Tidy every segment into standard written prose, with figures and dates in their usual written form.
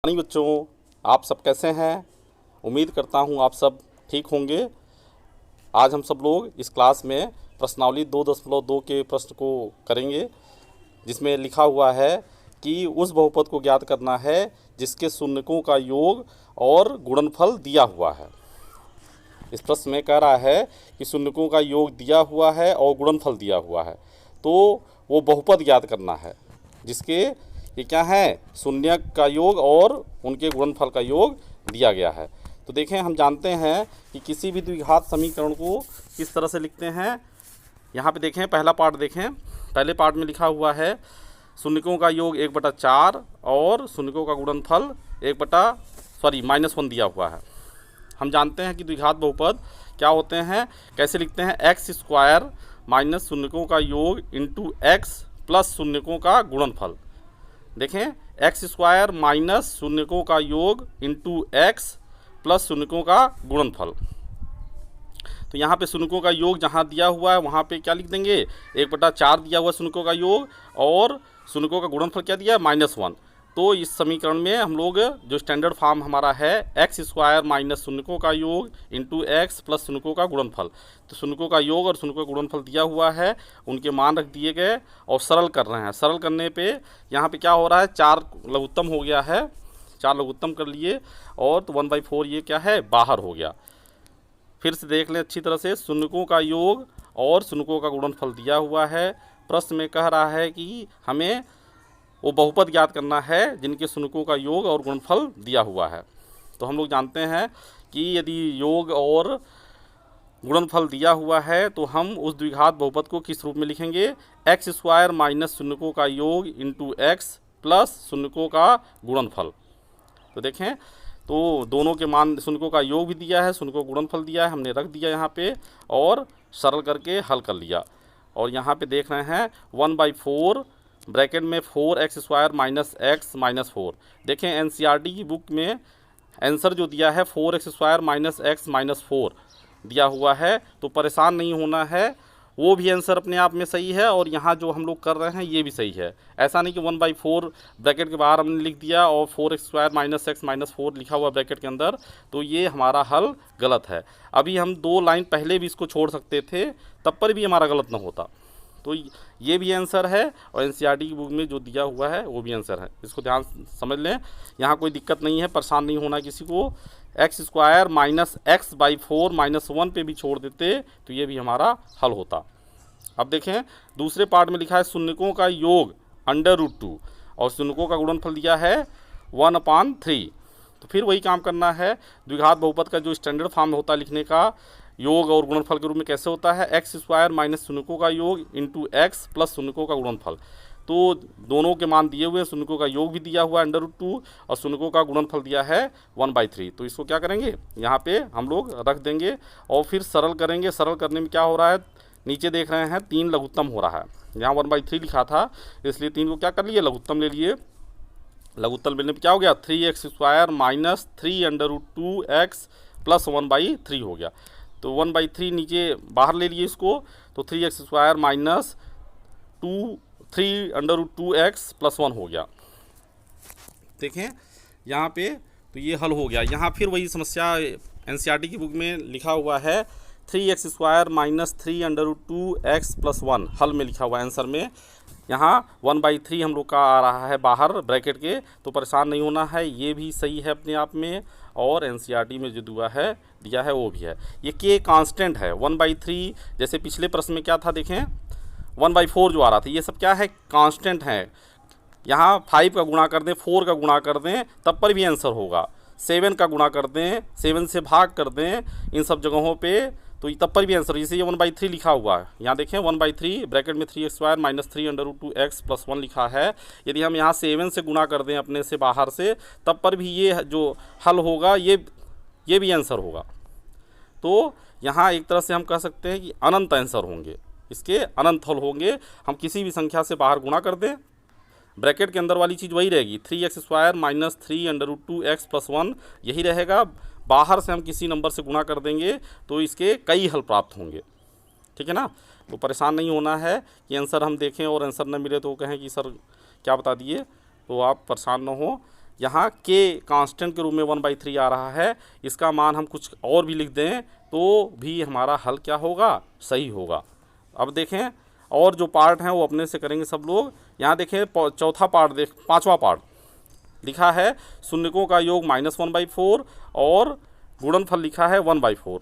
नहीं बच्चों, आप सब कैसे हैं? उम्मीद करता हूं आप सब ठीक होंगे। आज हम सब लोग इस क्लास में प्रश्नावली 2.2 के प्रश्न को करेंगे, जिसमें लिखा हुआ है कि उस बहुपद को ज्ञात करना है जिसके शून्यकों का योग और गुणनफल दिया हुआ है। इस प्रश्न में कह रहा है कि शून्यकों का योग दिया हुआ है और गुणनफल दिया हुआ है, तो वो बहुपद ज्ञात करना है जिसके ये क्या है, शून्य का योग और उनके गुणनफल का योग दिया गया है। तो देखें, हम जानते हैं कि किसी भी द्विघात समीकरण को किस तरह से लिखते हैं। यहाँ पे देखें, पहला पार्ट देखें। पहले पार्ट में लिखा हुआ है शून्यकों का योग 1/4 और शून्यकों का गुणनफल -1 दिया हुआ है। हम जानते हैं कि द्विघात बहुपद क्या होते हैं, कैसे लिखते हैं। x² माइनस शून्यकों का योग इंटू x प्लस शून्यकों का गुणनफल। देखें, x² माइनस शून्यकों का योग इंटू x प्लस शून्यकों का गुणनफल। तो यहाँ पे शून्यकों का योग जहाँ दिया हुआ है वहाँ पे क्या लिख देंगे, 1/4 दिया हुआ शून्यकों का योग और शून्यकों का गुणनफल क्या दिया है, -1। तो इस समीकरण में हम लोग जो स्टैंडर्ड फॉर्म हमारा है x² माइनस शून्यकों का योग इंटू x प्लस शून्यकों का गुणनफल। तो शून्यकों का योग और शून्यकों का गुणनफल दिया हुआ है, उनके मान रख दिए गए और सरल कर रहे हैं। सरल करने पे यहाँ पे क्या हो रहा है, 4 लघुत्तम हो गया है, 4 लघुत्तम कर लिए और तो 1/4 ये क्या है, बाहर हो गया। फिर से देख लें अच्छी तरह से, शून्यकों का योग और शून्यकों का गुणनफल दिया हुआ है। प्रश्न में कह रहा है कि हमें वो बहुपद ज्ञात करना है जिनके शून्यकों का योग और गुणनफल दिया हुआ है। तो हम लोग जानते हैं कि यदि योग और गुणनफल दिया हुआ है तो हम उस द्विघात बहुपद को किस रूप में लिखेंगे, x² माइनस शून्यकों का योग इंटू x प्लस शून्यकों का गुणनफल। तो देखें, तो दोनों के मान, शून्यकों का योग भी दिया है, शून्यकों का गुणनफल दिया है, हमने रख दिया यहाँ पे और सरल करके हल कर लिया। और यहाँ पे देख रहे हैं 1/4 ब्रैकेट में 4x² माइनस x माइनस 4। देखें, एनसीईआरटी की बुक में आंसर जो दिया है 4x² माइनस x माइनस 4 दिया हुआ है, तो परेशान नहीं होना है, वो भी आंसर अपने आप में सही है और यहाँ जो हम लोग कर रहे हैं ये भी सही है। ऐसा नहीं कि 1/4 ब्रैकेट के बाहर हमने लिख दिया और 4x² माइनस x माइनस 4 लिखा हुआ ब्रैकेट के अंदर, तो ये हमारा हल गलत है। अभी हम 2 लाइन पहले भी इसको छोड़ सकते थे, तब पर भी हमारा गलत ना होता। तो ये भी आंसर है और एनसीईआरटी की बुक में जो दिया हुआ है वो भी आंसर है। इसको ध्यान समझ लें, यहाँ कोई दिक्कत नहीं है, परेशान नहीं होना किसी को। x² माइनस x/4 -1 पे भी छोड़ देते तो ये भी हमारा हल होता। अब देखें, दूसरे पार्ट में लिखा है शून्यकों का योग √2 और शून्यकों का गुणनफल दिया है 1/3। तो फिर वही काम करना है, द्विघात बहुपद का जो स्टैंडर्ड फॉर्म होता है लिखने का, योग और गुणनफल के रूप में कैसे होता है, x² माइनस शून्यकों का योग इंटू x प्लस शून्यकों का गुणनफल। तो दोनों के मान दिए हुए, शून्यकों का योग भी दिया हुआ है √2 और शून्यकों का गुणनफल दिया है 1/3। तो इसको क्या करेंगे, यहाँ पे हम लोग रख देंगे और फिर सरल करेंगे। सरल करने में क्या हो रहा है, नीचे देख रहे हैं 3 लघुत्तम हो रहा है, यहाँ 1/3 लिखा था इसलिए 3 को क्या कर लिए, लघुत्तम ले लिए। लघुत्तम लेने पर क्या हो गया, 3x² माइनस 3√2x प्लस 1/3 हो गया। तो 1/3 नीचे बाहर ले लिए इसको, तो 3x² माइनस 3√2x प्लस 1 हो गया। देखें यहाँ पे, तो ये हल हो गया। यहाँ फिर वही समस्या एनसीईआरटी की बुक में लिखा हुआ है 3x² माइनस 3√2x प्लस 1, हल में लिखा हुआ है आंसर में। यहाँ 1/3 हम लोग का आ रहा है बाहर ब्रैकेट के, तो परेशान नहीं होना है, ये भी सही है अपने आप में और एनसीईआरटी में जो दिया है वो भी है। ये k कांस्टेंट है, 1/3 जैसे पिछले प्रश्न में क्या था, देखें 1/4 जो आ रहा था, ये सब क्या है, कांस्टेंट है। यहाँ 5 का गुणा कर दें, 4 का गुणा कर दें, तब पर भी आंसर होगा। 7 का गुणा कर दें, 7 से भाग कर दें, इन सब जगहों पे, तो तब पर भी आंसर। जैसे ये 1/3 लिखा हुआ है, यहाँ देखें 1/3 ब्रैकेट में 3x² माइनस 3√2x प्लस 1 लिखा है। यदि हम यहाँ 7 से गुणा कर दें अपने से बाहर से, तब पर भी ये जो हल होगा ये भी आंसर होगा। तो यहाँ एक तरह से हम कह सकते हैं कि अनंत आंसर होंगे, इसके अनंत हल होंगे। हम किसी भी संख्या से बाहर गुणा कर दें, ब्रैकेट के अंदर वाली चीज़ वही रहेगी, 3x² माइनस 3√2x प्लस 1 यही रहेगा। बाहर से हम किसी नंबर से गुणा कर देंगे तो इसके कई हल प्राप्त होंगे, ठीक है ना। तो परेशान नहीं होना है कि आंसर हम देखें और आंसर न मिले तो कहें कि सर क्या बता दिए, तो आप परेशान ना हो। यहाँ के कांस्टेंट के रूप में 1/3 आ रहा है, इसका मान हम कुछ और भी लिख दें तो भी हमारा हल क्या होगा, सही होगा। अब देखें और जो पार्ट हैं वो अपने से करेंगे सब लोग। यहाँ देखें चौथा पार्ट पांचवा पार्ट लिखा है शून्यकों का योग -1/4 और गुणनफल लिखा है 1/4।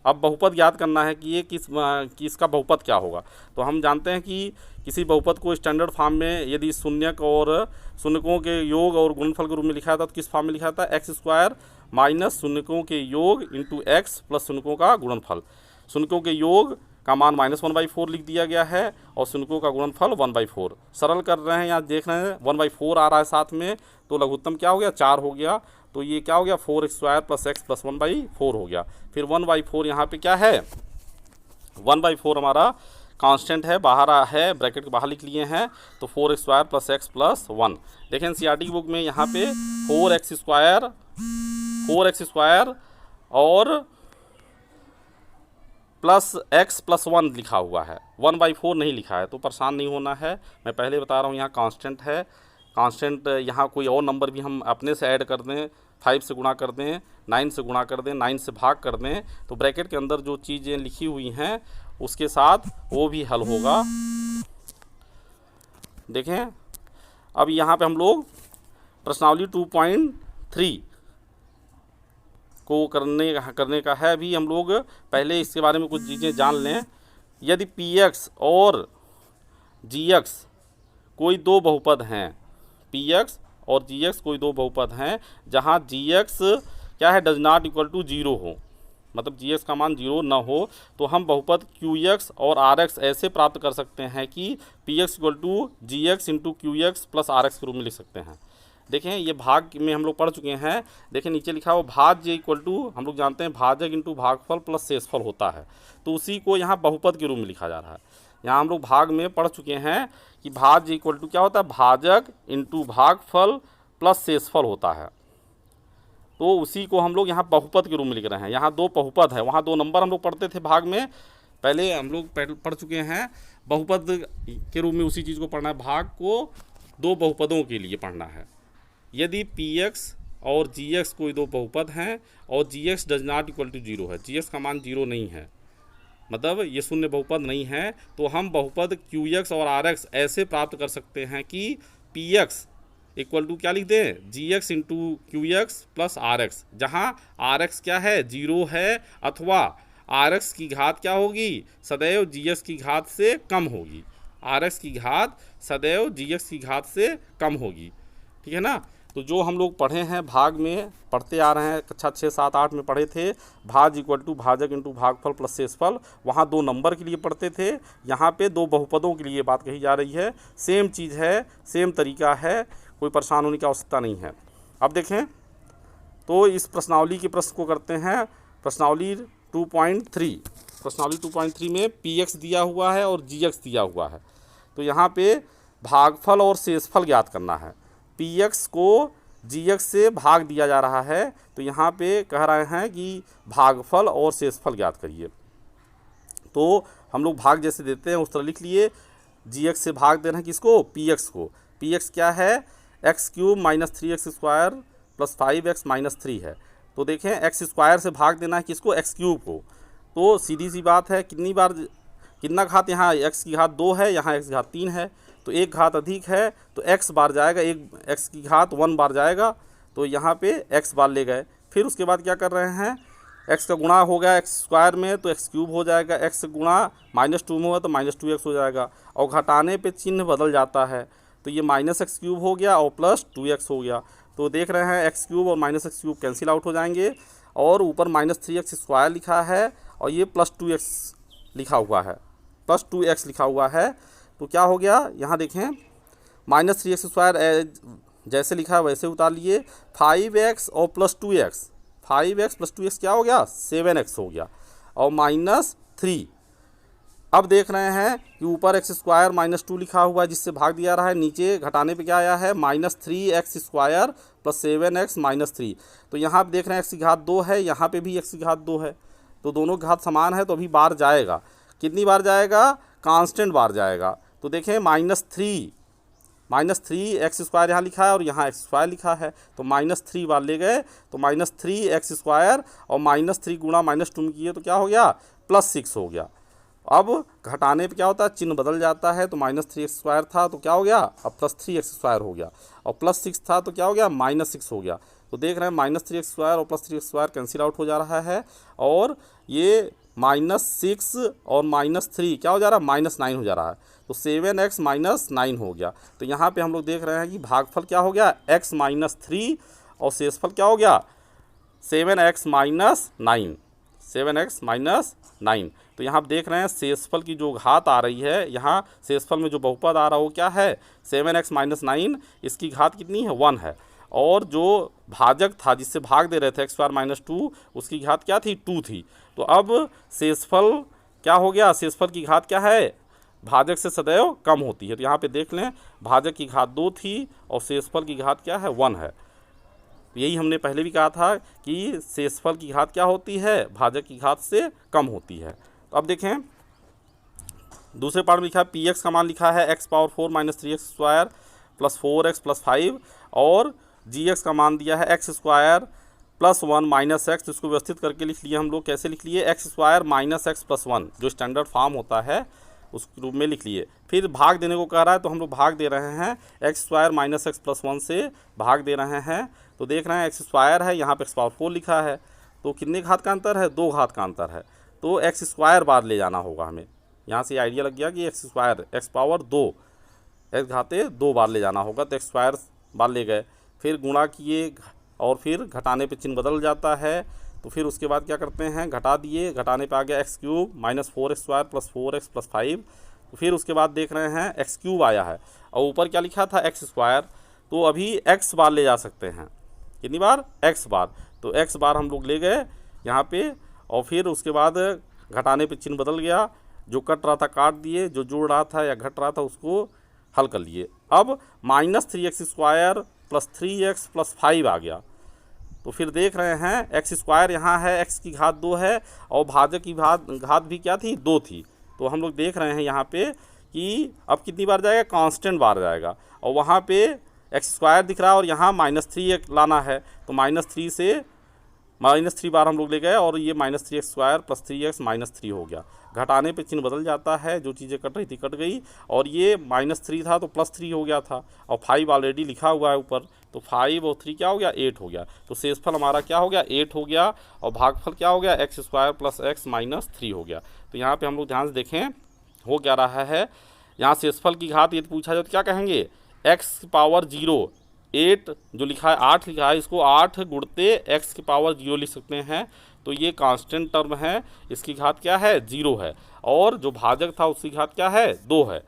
अब बहुपद ज्ञात करना है कि ये किसका बहुपद क्या होगा। तो हम जानते हैं कि किसी बहुपद को स्टैंडर्ड फॉर्म में यदि शून्यक और शून्यकों के योग और गुणनफल के रूप में लिखा जाता तो किस फॉर्म में लिखा जाता है, x² माइनस शून्यकों के योग इंटू x प्लस शून्यकों का गुणनफल। शून्यकों के योग का मान -1/4 लिख दिया गया है और शून्यकों का गुणनफल 1/4। सरल कर रहे हैं, यहाँ देख रहे हैं 1/4 आ रहा है साथ में, तो लघुत्तम क्या हो गया, 4 हो गया। तो ये क्या हो गया, 4x² प्लस x प्लस 1/4 हो गया। फिर 1/4 यहाँ पे क्या है, 1/4 हमारा कांस्टेंट है, बाहर है, ब्रैकेट के बाहर लिख लिए हैं। तो 4x² प्लस x प्लस 1। देखें एनसीईआरटी की बुक में यहाँ पे 4x² और प्लस x प्लस 1 लिखा हुआ है, 1/4 नहीं लिखा है। तो परेशान नहीं होना है, मैं पहले बता रहा हूँ यहाँ कांस्टेंट है। कांस्टेंट यहाँ कोई और नंबर भी हम अपने से ऐड कर दें, 5 से गुणा कर दें, 9 से गुणा कर दें, 9 से भाग कर दें, तो ब्रैकेट के अंदर जो चीज़ें लिखी हुई हैं उसके साथ वो भी हल होगा। देखें अब यहाँ पे हम लोग प्रश्नावली 2.3 को करने का है। अभी हम लोग पहले इसके बारे में कुछ चीज़ें जान लें। यदि px और gx कोई दो बहुपद हैं, px और gx कोई दो बहुपद हैं जहां gx क्या है, डज नॉट इक्वल टू 0 हो, मतलब gx का मान 0 ना हो, तो हम बहुपद qx और rx ऐसे प्राप्त कर सकते हैं कि px equal to gx into qx plus rx के रूप में लिख सकते हैं। देखें ये भाग में हम लोग पढ़ चुके हैं। देखें नीचे लिखा हुआ भाज्य इक्वल टू, हम लोग जानते हैं भाजक इंटू भागफल प्लस शेषफल होता है, तो उसी को यहाँ बहुपद के रूप में लिखा जा रहा है। यहाँ हम लोग भाग में पढ़ चुके हैं कि भाज्य इक्वल टू क्या होता है, भाजक इंटू भागफल प्लस शेषफल होता है, तो उसी को हम लोग यहाँ बहुपद के रूप में लिख रहे हैं। यहाँ दो बहुपद है, वहाँ 2 नंबर हम लोग पढ़ते थे भाग में, पहले हम लोग पढ़ चुके हैं। बहुपद के रूप में उसी चीज़ को पढ़ना है, भाग को 2 बहुपदों के लिए पढ़ना है। यदि px और gx कोई दो बहुपद हैं और gx does not equal to 0 है, gx का मान 0 नहीं है, मतलब ये शून्य बहुपद नहीं है, तो हम बहुपद qx और rx ऐसे प्राप्त कर सकते हैं कि px इक्वल टू क्या लिख दें, gx into qx plus rx, जहाँ rx क्या है, 0 है, अथवा rx की घात क्या होगी, सदैव gx की घात से कम होगी। rx की घात सदैव gx की घात से कम होगी, ठीक है ना। तो जो हम लोग पढ़े हैं भाग में पढ़ते आ रहे हैं, कक्षा 6, 7, 8 में पढ़े थे, भाज इक्वल टू भाजक इंटू भागफल प्लस शेषफल, वहाँ 2 नंबर के लिए पढ़ते थे, यहाँ पे 2 बहुपदों के लिए बात कही जा रही है। सेम चीज़ है, सेम तरीका है, कोई परेशान होने की आवश्यकता नहीं है। अब देखें तो इस प्रश्नावली के प्रश्न को करते हैं। प्रश्नावली 2.3, प्रश्नावली 2.3 में px दिया हुआ है और gx दिया हुआ है, तो यहाँ पे भागफल और शेषफल ज्ञात करना है। px को gx से भाग दिया जा रहा है, तो यहाँ पे कह रहे हैं कि भागफल और शेषफल ज्ञात करिए। तो हम लोग भाग जैसे देते हैं उस तरह लिख लिए, gx से भाग दे रहे हैं किसको, px को। px क्या है, x³ minus 3x² plus 5x minus 3 है, तो देखें x² से भाग देना है किसको, x³ को। तो सीधी सी बात है, कितना घात, यहाँ x की घात 2 है, यहाँ x की घात 3 है, तो एक घात अधिक है तो x बार जाएगा, एक x की घात 1 बार जाएगा, तो यहाँ पे x बार ले गए। फिर उसके बाद क्या कर रहे हैं, x का गुणा हो गया x² में तो x³ हो जाएगा, x गुणा -2 में हुआ तो -2x हो जाएगा, और घटाने पे चिन्ह बदल जाता है, तो ये -x³ हो गया और प्लस 2x हो गया। तो देख रहे हैं x³ और -x³ कैंसिल आउट हो जाएंगे, और ऊपर -3x² लिखा है और ये प्लस 2x लिखा हुआ है, प्लस 2x लिखा हुआ है, तो क्या हो गया, यहाँ देखें -3x² जैसे लिखा है वैसे उतार लिए, 5x और plus 2x, 5x plus 2x क्या हो गया, 7x हो गया, और -3। अब देख रहे हैं कि ऊपर x² -2 लिखा हुआ है जिससे भाग दिया रहा है, नीचे घटाने पे क्या आया है, -3x² प्लस 7x -3। तो यहाँ पे देख रहे हैं x की घात 2 है, यहाँ पे भी x की घात 2 है, तो दोनों की घात समान है, तो अभी बार जाएगा, कितनी बार जाएगा, कांस्टेंट बार जाएगा। तो देखें -3 -3x² यहाँ लिखा है और यहाँ x² लिखा है, तो -3 बार ले गए तो -3x² और -3 गुणा -2 में किए तो क्या हो गया, +6 हो गया। अब घटाने पे क्या होता है, चिन्ह बदल जाता है, तो -3x² था तो क्या हो गया, अब +3x² हो गया, और +6 था तो क्या हो गया, -6 हो गया। तो देख रहे हैं -3x² और +3x² कैंसिल आउट हो जा रहा है, और ये -6 और -3 क्या हो जा रहा है, -9 हो जा रहा है, तो 7x - 9 हो गया। तो यहाँ पे हम लोग देख रहे हैं कि भागफल क्या हो गया, x - 3 और शेषफल क्या हो गया, 7x - 9, 7x - 9। तो यहाँ आप देख रहे हैं शेषफल की जो घात आ रही है, यहाँ शेषफल में जो बहुपद आ रहा है वो क्या है, 7x - 9, इसकी घात कितनी है, 1 है, और जो भाजक था जिससे भाग दे रहे थे x² - 2, उसकी घात क्या थी, 2 थी। तो अब शेषफल क्या हो गया, शेषफल की घात क्या है, भाजक से सदैव कम होती है। तो यहाँ पे देख लें, भाजक की घात 2 थी और शेषफल की घात क्या है, 1 है। यही हमने पहले भी कहा था कि शेषफल की घात क्या होती है, भाजक की घात से कम होती है। तो अब देखें दूसरे पार्ट में लिखा है px का मान लिखा है x⁴ - 3x² + 4x + 5, और gx का मान दिया है x² + 1 - x। इसको व्यवस्थित करके लिख लिए हम लोग, कैसे लिख लिए, x² - x + 1 जो स्टैंडर्ड फॉर्म होता है उस रूप में लिख लिए। फिर भाग देने को कह रहा है तो हम लोग भाग दे रहे हैं, x² - x + 1 से भाग दे रहे हैं। तो देख रहे हैं x² है, यहाँ पे x⁴ लिखा है, तो कितने घात का अंतर है, 2 घात का अंतर है, तो x² बार ले जाना होगा हमें। यहाँ से आइडिया लग गया कि x² x पावर 2 x घाते 2 बार ले जाना होगा, तो x² बार ले गए, फिर गुणा किए और फिर घटाने पे चिन्ह बदल जाता है, तो फिर उसके बाद क्या करते हैं, घटा दिए, घटाने पे आ गया x³ - 4x² + 4x + 5। तो फिर उसके बाद देख रहे हैं x³ आया है और ऊपर क्या लिखा था, x², तो अभी x बार ले जा सकते हैं, कितनी बार, x बार, तो x बार हम लोग ले गए यहाँ पे, और फिर उसके बाद घटाने पे चिन्ह बदल गया, जो कट रहा था काट दिए, जो जुड़ रहा था या घट रहा था उसको हल कर लिए। अब -3x² + 3x + 5 आ गया, तो फिर देख रहे हैं x² यहाँ है, x की घात 2 है और भाजक की घात भी क्या थी, 2 थी। तो हम लोग देख रहे हैं यहाँ पे कि अब कितनी बार जाएगा, कांस्टेंट बार जाएगा, और वहाँ पे x² दिख रहा है और यहाँ -3 लाना है, तो -3 से -3 बार हम लोग ले गए और ये -3x² + 3x - 3 हो गया। घटाने पे चिन्ह बदल जाता है, जो चीज़ें कट रही थी कट गई, और ये -3 था तो +3 हो गया था, और 5 ऑलरेडी लिखा हुआ है ऊपर, तो 5 और 3 क्या हो गया, 8 हो गया। तो शेषफल हमारा क्या हो गया, 8 हो गया, और भागफल क्या हो गया, x² + x - 3 हो गया। तो यहाँ पे हम लोग ध्यान से देखें हो क्या रहा है, यहाँ शेषफल की घात यदि पूछा जाए तो क्या कहेंगे, x⁻0 8 जो लिखा है 8 लिखा है, इसको 8 गुणते x⁻0 लिख सकते हैं, तो ये कांस्टेंट टर्म है, इसकी घात क्या है, 0 है, और जो भाजक था उसकी घात क्या है, 2 है।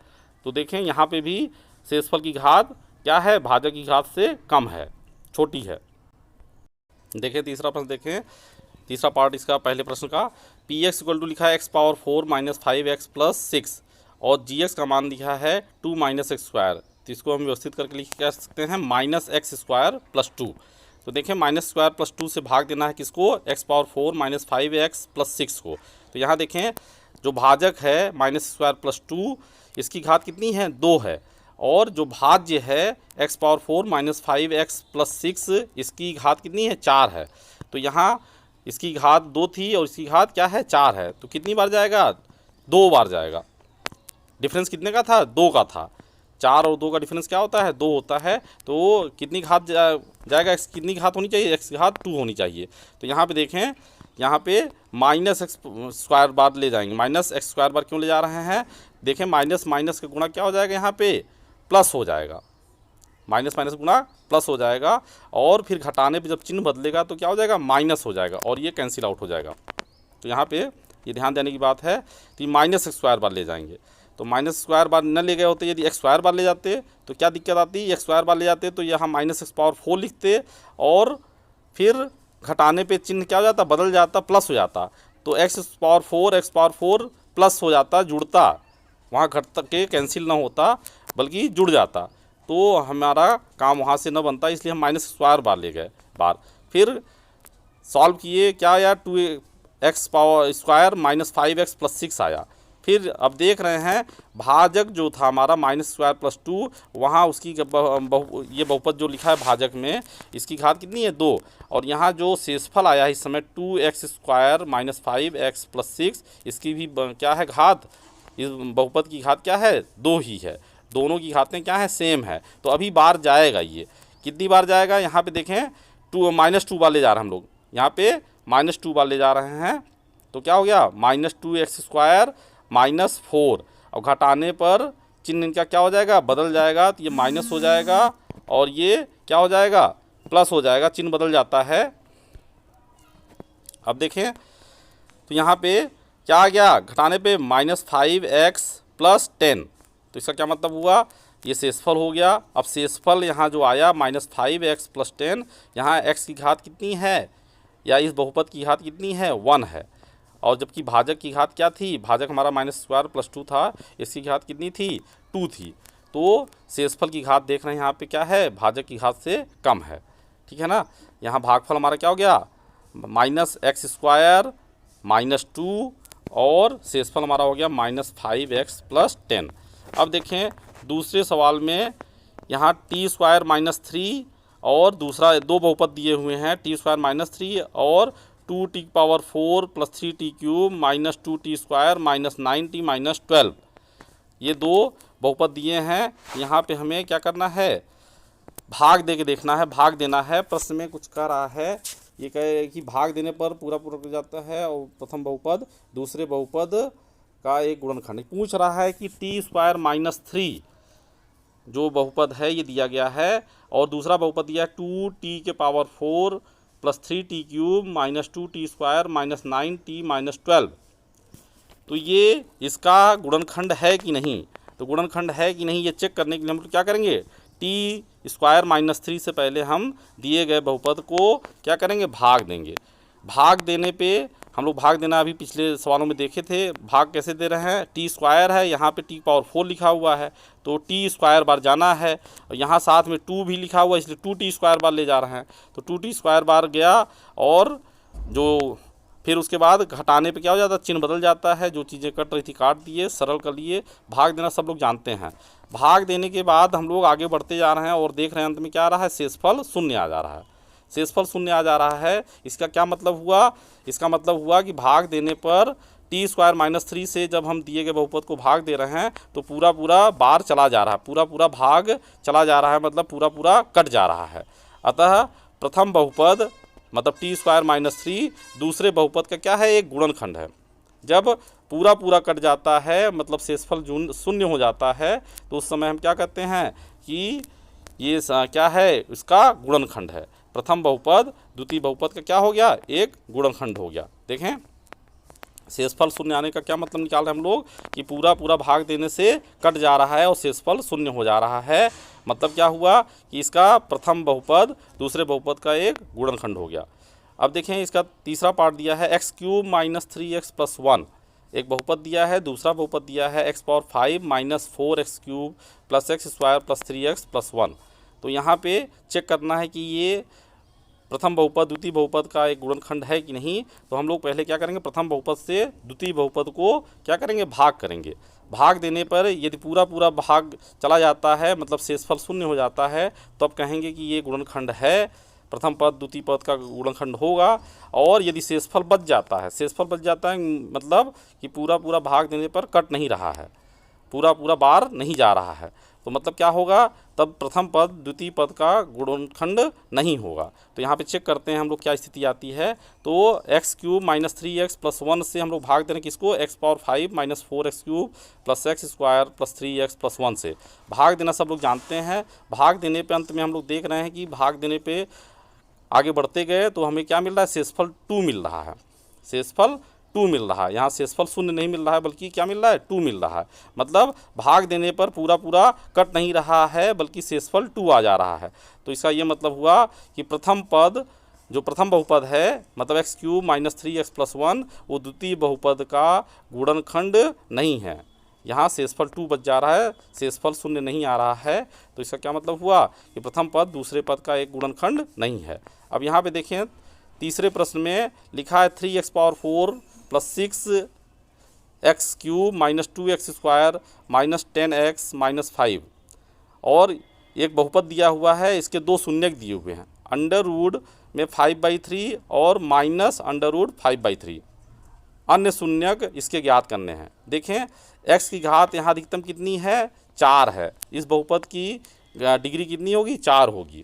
तो देखें यहाँ पे भी शेषफल की घात क्या है, भाजक की घात से कम है, छोटी है। देखें तीसरा प्रश्न, देखें तीसरा पार्ट इसका पहले प्रश्न का, px = लिखा है x⁴ - 5x + 6 और gx का मान लिखा है 2 - x², तो इसको हम व्यवस्थित करके लिख कह सकते हैं -x² + 2। तो देखें -² + 2 से भाग देना है किसको, x⁴ - 5x + 6 को। तो यहाँ देखें जो भाजक है -² + 2, इसकी घात कितनी है, 2 है, और जो भाज्य है x⁴ - 5x + 6, इसकी घात कितनी है, 4 है। तो यहाँ इसकी घात 2 थी और इसकी घात क्या है, 4 है, तो कितनी बार जाएगा, 2 बार जाएगा। डिफरेंस कितने का था, 2 का था, 4 और 2 का डिफरेंस क्या होता है, 2 होता है, तो कितनी घात जाएगा, x कितनी घात होनी चाहिए, x की घात 2 होनी चाहिए। तो यहाँ पे देखें, यहाँ पे -x² बार ले जाएंगे, -x² बार क्यों ले जा रहे हैं, देखें माइनस माइनस का गुणा क्या हो जाएगा, यहाँ पे प्लस हो जाएगा, माइनस माइनस गुणा प्लस हो जाएगा, और फिर घटाने पे जब चिन्ह बदलेगा तो क्या हो जाएगा, माइनस हो जाएगा, और ये कैंसिल आउट हो जाएगा। तो यहाँ पे ये ध्यान देने की बात है कि -x² बार ले जाएंगे, तो -² बार न ले गए होते, यदि x² बार ले जाते तो क्या दिक्कत आती, x² बार ले जाते तो यहाँ -x⁴ लिखते, और फिर घटाने पे चिन्ह क्या हो जाता, बदल जाता, प्लस हो जाता, तो x⁴ प्लस हो जाता, जुड़ता, वहाँ घट के कैंसिल ना होता बल्कि जुड़ जाता, तो हमारा काम वहाँ से न बनता, इसलिए हम -² बार ले गए बार। फिर सॉल्व किए, क्या आया, 2x² - 5x + 6 आया। फिर अब देख रहे हैं भाजक जो था हमारा -² + 2, वहाँ उसकी ये बहुपद जो लिखा है भाजक में, इसकी घात कितनी है 2, और यहाँ जो शेषफल आया है इस समय 2x² - 5x + 6, इसकी भी क्या है घात, इस बहुपद की घात क्या है 2 ही है। दोनों की घातें क्या है सेम है। तो अभी बार जाएगा, ये कितनी बार जाएगा, यहाँ पे देखें -2 बार ले जा रहे हैं हम लोग, यहाँ पे -2 बार ले जा रहे हैं। तो क्या हो गया -2x² - 4, और घटाने पर चिन्ह इनका क्या हो जाएगा, बदल जाएगा। तो ये माइनस हो जाएगा और ये क्या हो जाएगा, प्लस हो जाएगा, चिन्ह बदल जाता है। अब देखें तो यहाँ पे क्या आ गया, घटाने पे -5x + 10, तो इसका क्या मतलब हुआ, ये शेषफल हो गया। अब शेषफल यहाँ जो आया -5x + 10, यहाँ x की घात कितनी है, या इस बहुपद की घात कितनी है 1 है, और जबकि भाजक की घात क्या थी, भाजक हमारा -² + 2 था, इसकी घात कितनी थी 2 थी। तो शेषफल की घात देख रहे हैं यहाँ पे क्या है, भाजक की घात से कम है, ठीक है ना। यहाँ भागफल हमारा क्या हो गया -x² - 2, और शेषफल हमारा हो गया -5x + 10। अब देखें दूसरे सवाल में यहाँ t² - 3 और दूसरा दो बहुपद दिए हुए हैं t² - 3 और 2t⁴ + 3t³ - 2t² - 9t - 12, ये दो बहुपद दिए हैं। यहाँ पे हमें क्या करना है, भाग दे के देखना है, भाग देना है। प्रश्न में कुछ कह रहा है, ये कहे कि भाग देने पर पूरा पूरा हो जाता है और प्रथम बहुपद दूसरे बहुपद का एक गुणनखंड पूछ रहा है कि t² - 3 जो बहुपद है ये दिया गया है, और दूसरा बहुपद दिया है 2t⁴ + 3t³ - 2t² - 9t - 12, तो ये इसका गुणनखंड है कि नहीं। तो गुणनखंड है कि नहीं ये चेक करने के लिए हम लोग क्या करेंगे, t² - 3 से पहले हम दिए गए बहुपद को क्या करेंगे, भाग देंगे। भाग देने पे हम लोग भाग देना अभी पिछले सवालों में देखे थे, भाग कैसे दे रहे हैं, t² है, यहाँ पे t⁴ लिखा हुआ है, तो t² बार जाना है, और यहाँ साथ में 2 भी लिखा हुआ है, इसलिए 2t² बार ले जा रहे हैं, तो 2t² बार गया, और जो फिर उसके बाद घटाने पे क्या हो जाता है, चिन्ह बदल जाता है, जो चीज़ें कट रही थी काट दिए, सरल कर लिए। भाग देना सब लोग जानते हैं। भाग देने के बाद हम लोग आगे बढ़ते जा रहे हैं और देख रहे हैं अंत में क्या आ रहा है, शेषफल 0 आ जा रहा है, शेषफल 0 आ जा रहा है। इसका क्या मतलब हुआ, इसका मतलब हुआ कि भाग देने पर t² - 3 से जब हम दिए गए बहुपद को भाग दे रहे हैं तो पूरा पूरा बार चला जा रहा है, पूरा पूरा भाग चला जा रहा है, मतलब पूरा पूरा कट जा रहा है। अतः प्रथम बहुपद मतलब t² - 3 दूसरे बहुपद का क्या है, एक गुणनखंड है। जब पूरा पूरा कट जाता है मतलब शेषफल 0 हो जाता है, तो उस समय हम क्या कहते हैं कि ये क्या है, इसका गुणनखंड है। प्रथम बहुपद द्वितीय बहुपद का क्या हो गया, एक गुणनखंड हो गया। देखें शेषफल 0 आने का क्या मतलब निकाल रहे हैं हम लोग, कि पूरा पूरा भाग देने से कट जा रहा है और शेषफल 0 हो जा रहा है। मतलब क्या हुआ कि इसका प्रथम बहुपद दूसरे बहुपद का एक गुणनखंड हो गया। अब देखें इसका तीसरा पार्ट दिया है x³ - 3x + 1, एक बहुपद दिया है, दूसरा बहुपद दिया है x⁴ - 4x³ + x² + 3x + 1। तो यहाँ पे चेक करना है कि ये प्रथम बहुपद द्वितीय बहुपद का एक गुणनखंड है कि नहीं। तो हम लोग पहले क्या करेंगे, प्रथम बहुपद से द्वितीय बहुपद को क्या करेंगे, भाग करेंगे। भाग देने पर यदि पूरा पूरा भाग चला जाता है मतलब शेषफल 0 हो जाता है, तो अब कहेंगे कि ये गुणनखंड है, प्रथम पद द्वितीय पद का गुणनखंड होगा। और यदि शेषफल बच जाता है, शेषफल बच जाता है मतलब कि पूरा पूरा भाग देने पर कट नहीं रहा है, पूरा पूरा बार नहीं जा रहा है, तो मतलब क्या होगा, तब प्रथम पद द्वितीय पद का गुणनखंड नहीं होगा। तो यहाँ पे चेक करते हैं हम लोग क्या स्थिति आती है। तो x³ - 3x + 1 से हम लोग भाग दे रहे हैं किसको, x⁴ - 4x³ + x² + 3x + 1 से भाग देना सब लोग जानते हैं। भाग देने पे अंत में हम लोग देख रहे हैं कि भाग देने पे आगे बढ़ते गए तो हमें क्या मिल रहा है, शेषफल 2 मिल रहा है, शेषफल 2 मिल रहा है। यहाँ शेषफल 0 नहीं मिल रहा है बल्कि क्या मिल रहा है, 2 मिल रहा है। मतलब भाग देने पर पूरा पूरा कट नहीं रहा है बल्कि शेषफल 2 आ जा रहा है। तो इसका ये मतलब हुआ कि प्रथम पद जो प्रथम बहुपद है मतलब x³ - 3x + 1 वो द्वितीय बहुपद का गुणनखंड नहीं है। यहाँ शेषफल 2 बच जा रहा है, शेषफल 0 नहीं आ रहा है। तो इसका क्या मतलब हुआ कि प्रथम पद दूसरे पद का एक गुणनखंड नहीं है। अब यहाँ पे देखें तीसरे प्रश्न में लिखा है 3x⁴ + 6 x cube minus 2x square minus 10x minus 5, और एक बहुपद दिया हुआ है, इसके दो शून्यक दिए हुए हैं, अंडर रूट में 5/3 और माइनस अंडर रूट 5/3। अन्य शून्यक इसके ज्ञात करने हैं। देखें x की घात यहाँ अधिकतम कितनी है, 4 है। इस बहुपद की डिग्री कितनी होगी, 4 होगी।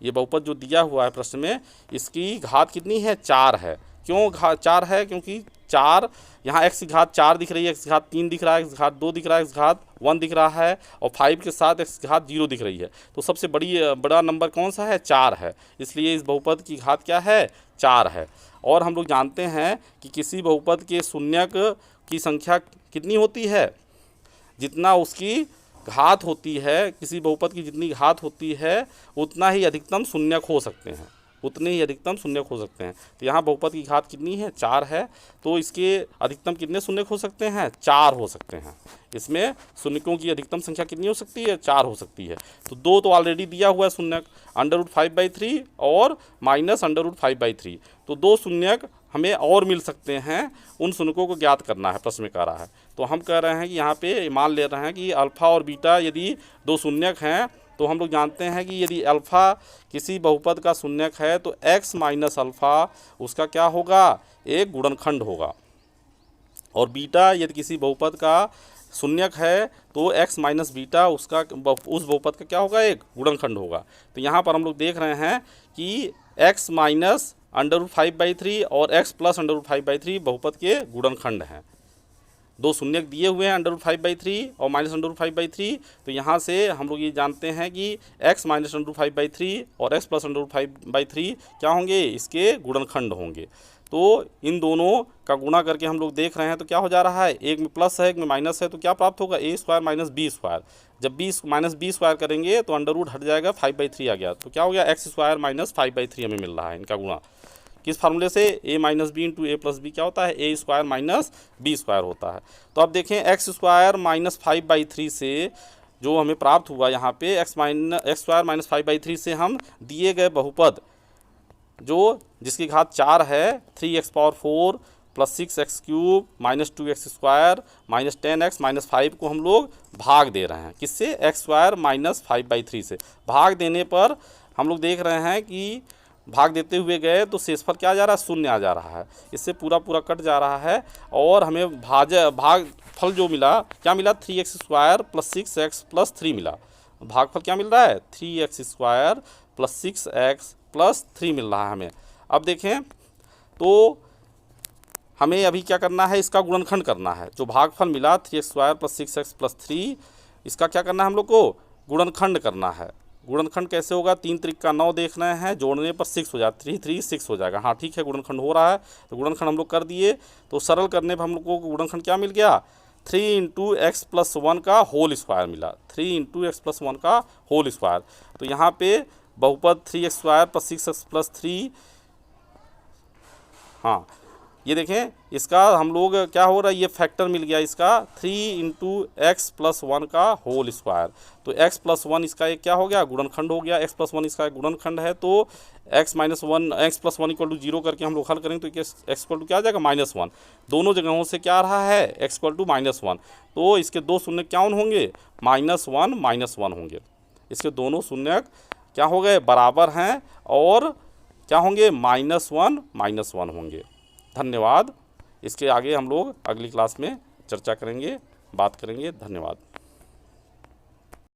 ये बहुपद जो दिया हुआ है प्रश्न में, इसकी घात कितनी है, 4 है। क्यों 4 है, क्योंकि 4 यहाँ x की घात 4 दिख रही है, x की घात 3 दिख रहा है, x की घात 2 दिख रहा है, x की घात 1 दिख रहा है, और 5 के साथ x की घात 0 दिख रही है। तो सबसे बड़ा नंबर कौन सा है, 4 है। इसलिए इस बहुपद की घात क्या है, 4 है। और हम लोग जानते हैं कि किसी बहुपद के शून्यक की संख्या कितनी होती है, जितना उसकी घात होती है, किसी बहुपद की जितनी घात होती है उतना ही अधिकतम शून्यक हो सकते हैं, उतने ही अधिकतम शून्यक हो सकते हैं। तो यहाँ बहुपद की घात कितनी है, 4 है। तो इसके अधिकतम कितने शून्यक हो सकते हैं, 4 हो सकते हैं। इसमें शून्यकों की अधिकतम संख्या कितनी हो सकती है, 4 हो सकती है। तो 2 तो ऑलरेडी दिया हुआ है शून्यक, अंडर रूट 5/3 और माइनस अंडर रूट 5/3। तो 2 शून्यक हमें और मिल सकते हैं, उन शून्यकों को ज्ञात करना है, प्रश्न में कह रहा है। तो हम कह रहे हैं कि यहाँ पे मान ले रहे हैं कि अल्फ़ा और बीटा यदि 2 शून्यक हैं, तो हम लोग जानते हैं कि यदि अल्फ़ा किसी बहुपद का शून्यक है तो x माइनस अल्फ़ा उसका क्या होगा, एक गुणनखंड होगा। और बीटा यदि किसी बहुपद का शून्यक है तो x माइनस बीटा उसका उस बहुपद का क्या होगा, एक गुणनखंड होगा। तो यहाँ पर हम लोग देख रहे हैं कि x माइनस अंडर रूट 5/3 और x प्लस अंडर रूट 5/3 बहुपद के गुणनखंड हैं। 2 शून्यक दिए हुए हैं, अंडर रूट 5/3 और माइनस अंडर रूट 5/3। तो यहाँ से हम लोग ये जानते हैं कि x माइनस अंडर रूट 5/3 और x प्लस अंडर रूट 5/3 क्या होंगे, इसके गुणनखंड होंगे। तो इन दोनों का गुणा करके हम लोग देख रहे हैं तो क्या हो जा रहा है, एक में प्लस है, एक में माइनस है, तो क्या प्राप्त होगा, a² माइनस b²। जब माइनस b² करेंगे तो अंडर रूट हट जाएगा, 5/3 आ गया, तो क्या हो गया, x² माइनस 5/3 हमें मिल रहा है इनका गुणा। किस फार्मूले से, a minus B into A plus B क्या होता है, a² माइनस b² होता है। तो अब देखें x² माइनस 5/3 से जो हमें प्राप्त हुआ यहाँ पे x² माइनस 5/3 से हम दिए गए बहुपद जो जिसकी घात 4 है, 3x power 4 plus 6x cube minus 2x square minus 10x minus 5 को हम लोग भाग दे रहे हैं, किससे, x² माइनस 5/3 से। भाग देने पर हम लोग देख रहे हैं कि भाग देते हुए गए तो शेषफल क्या आ जा रहा है, 0 आ जा रहा है। इससे पूरा कट जा रहा है और हमें भागफल जो मिला, क्या मिला, 3x² प्लस 6x प्लस 3 मिला। भागफल क्या मिल रहा है, 3x² प्लस 6x प्लस 3 मिल रहा है हमें। अब देखें तो हमें अभी क्या करना है, इसका गुणनखंड करना है। जो भागफल मिला 3x² प्लस 6x प्लस 3, इसका क्या करना है, हम लोग को गुणनखंड करना है। गुणनखंड कैसे होगा, 3 त्रिक का 9 देख रहे हैं, जोड़ने पर 6 हो जाता, 3 3 6 हो जाएगा। हाँ ठीक है, गुणनखंड हो रहा है। तो गुणनखंड हम लोग कर दिए, तो सरल करने पर हम लोग को गुणनखंड क्या मिल गया, 3 इंटू एक्स प्लस 1 का होल स्क्वायर मिला, 3 इंटू एक्स प्लस 1 का होल स्क्वायर। तो यहाँ पे बहुपद 3x² प्लस 6x प्लस 3, हाँ ये देखें इसका हम लोग क्या हो रहा है, ये फैक्टर मिल गया इसका, 3 इंटू एक्स प्लस 1 का होल स्क्वायर। तो x प्लस 1 इसका एक क्या हो गया, गुणनखंड हो गया। x प्लस 1 इसका एक गुणनखंड है, तो x minus 1 X plus 1 equal to 0 करके हम लोग हल करेंगे तो x इक्वल टू क्या आ जाएगा, -1। दोनों जगहों से क्या आ रहा है, x इक्वल टू -1। तो इसके 2 शून्य क्या होंगे, -1 होंगे। इसके दोनों शून्य क्या हो गए, बराबर हैं और क्या होंगे, -1 होंगे। धन्यवाद। इसके आगे हम लोग अगली क्लास में चर्चा करेंगे, बात करेंगे। धन्यवाद।